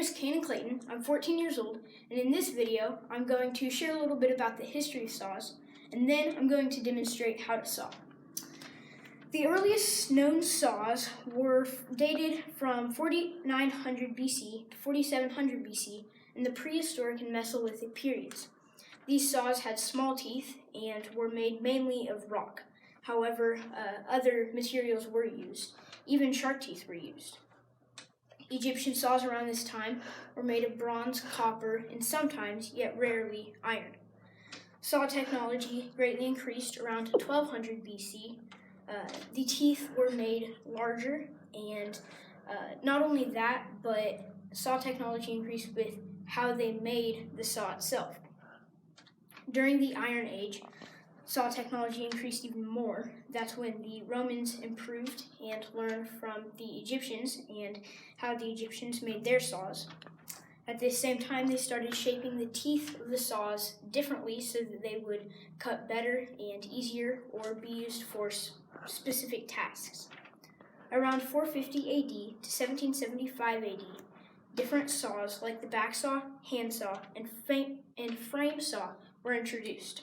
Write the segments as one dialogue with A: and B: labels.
A: name is Canaan. I'm 14 years old, and in this video, I'm going to share a little bit about the history of saws, and then I'm going to demonstrate how to saw. The earliest known saws were dated from 4900 BC to 4700 BC in the prehistoric and Mesolithic periods. These saws had small teeth and were made mainly of rock. However, other materials were used. Even shark teeth were used. Egyptian saws around this time were made of bronze, copper, and sometimes, yet rarely, iron. Saw technology greatly increased around 1200 BC. The teeth were made larger, and not only that, but saw technology increased with how they made the saw itself. During the Iron Age, saw technology increased even more. That's when the Romans improved and learned from the Egyptians and how the Egyptians made their saws. At the same time, they started shaping the teeth of the saws differently so that they would cut better and easier or be used for specific tasks. Around 450 AD to 1775 AD, different saws like the back saw, hand saw, and frame saw were introduced.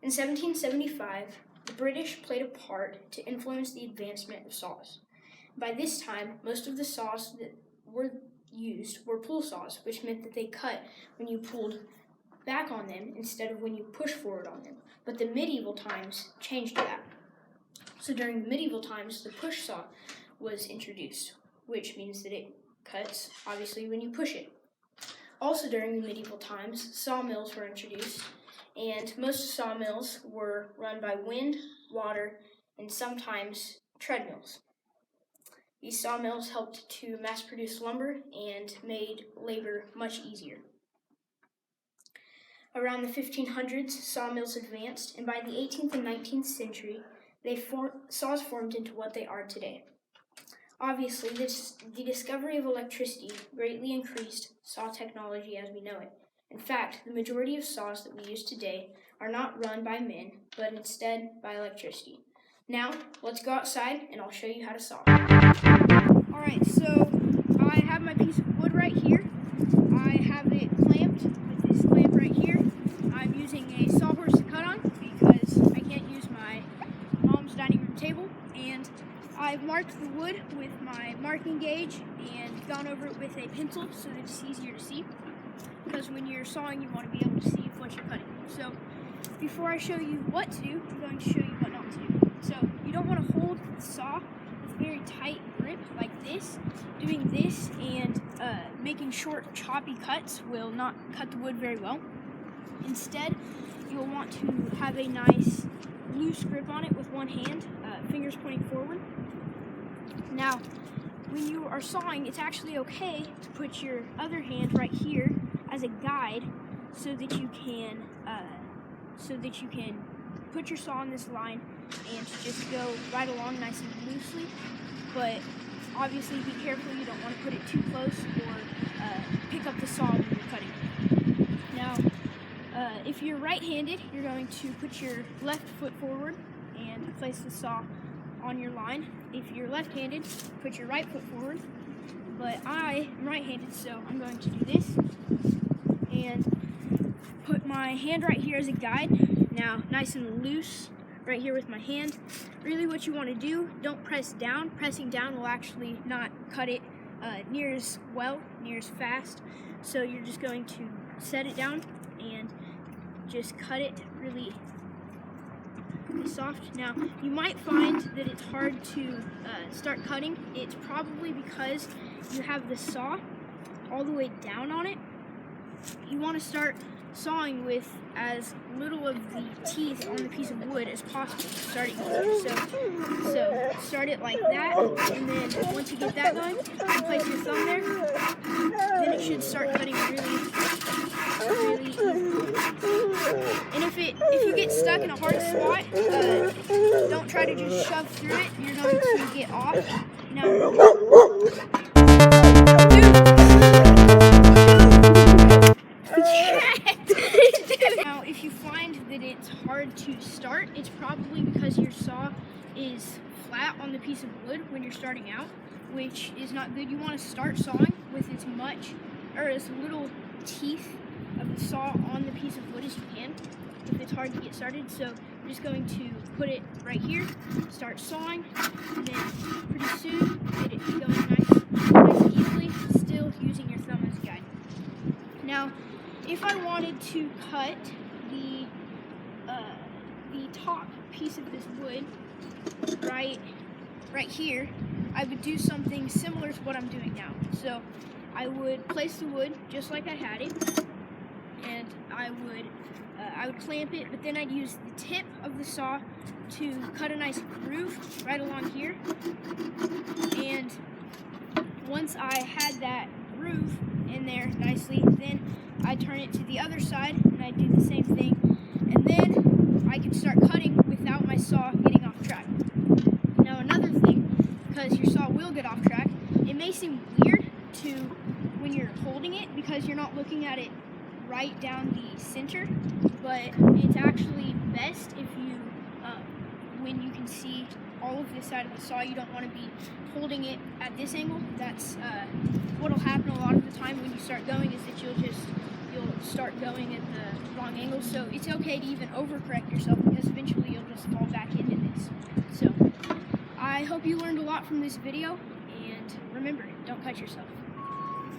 A: In 1775, the British played a part to influence the advancement of saws. By this time, most of the saws that were used were pull saws, which meant that they cut when you pulled back on them instead of when you pushed forward on them. But the medieval times changed that. So during the medieval times, the push saw was introduced, which means that it cuts, obviously, when you push it. Also during the medieval times, sawmills were introduced, and most sawmills were run by wind, water, and sometimes treadmills. These sawmills helped to mass-produce lumber and made labor much easier. Around the 1500s, sawmills advanced, and by the 18th and 19th century, saws formed into what they are today. Obviously, the discovery of electricity greatly increased saw technology as we know it. In fact, the majority of saws that we use today are not run by men, but instead by electricity. Now, let's go outside and I'll show you how to saw. Alright, so I have my piece of wood right here. I have it clamped with this clamp right here. I'm using a sawhorse to cut on because I can't use my mom's dining room table. And I've marked the wood with my marking gauge and gone over it with a pencil so that it's easier to see. Because when you're sawing, you want to be able to see what you're cutting. So before I show you what to do, I'm going to show you what not to do. So you don't want to hold the saw with a very tight grip like this. Doing this and making short, choppy cuts will not cut the wood very well. Instead, you'll want to have a nice loose grip on it with one hand, fingers pointing forward. Now, when you are sawing, it's actually okay to put your other hand right here as a guide so that you can put your saw on this line and just go right along nice and loosely. But obviously be careful, you don't want to put it too close or pick up the saw when you're cutting. Now, if you're right-handed, you're going to put your left foot forward and place the saw on your line. If you're left-handed, put your right foot forward. But I am right-handed, so I'm going to do this and put my hand right here as a guide. Now, nice and loose right here with my hand. Really what you want to do, don't press down. Pressing down will actually not cut it near as well, near as fast. So you're just going to set it down and just cut it really soft. Now, you might find that it's hard to start cutting. It's probably because you have the saw all the way down on it. You want to start sawing with as little of the teeth on the piece of wood as possible to start it easier. So start it like that, and then once you get that going, you place your thumb there, then it should start cutting really easy. And if you get stuck in a hard spot, don't try to just shove through it. You're going to get off. Now, if you find that it's hard to start, it's probably because your saw is flat on the piece of wood when you're starting out. which is not good. You want to start sawing with as little teeth of the saw on the piece of wood as you can, if it's hard to get started. So I'm just going to put it right here, start sawing, and then pretty soon get it going nice and easily, still using your thumb as a guide. Now, if I wanted to cut the top piece of this wood right here, I would do something similar to what I'm doing now. So I would place the wood just like I had it, and I would clamp it, but then I'd use the tip of the saw to cut a nice groove right along here. And once I had that groove in there nicely, then I'd turn it to the other side and I'd do the same thing, and then I could start cutting without my saw getting off track. Now another thing, because your saw will get off track, it may seem weird when you're holding it because you're not looking at it right down the center, but it's actually best if you, when you can see all of this side of the saw, you don't want to be holding it at this angle. That's what'll happen a lot of the time when you start going, is that you'll start going at the wrong angle. So it's okay to even overcorrect yourself, because eventually you'll just fall back into this. So I hope you learned a lot from this video, and remember, don't cut yourself.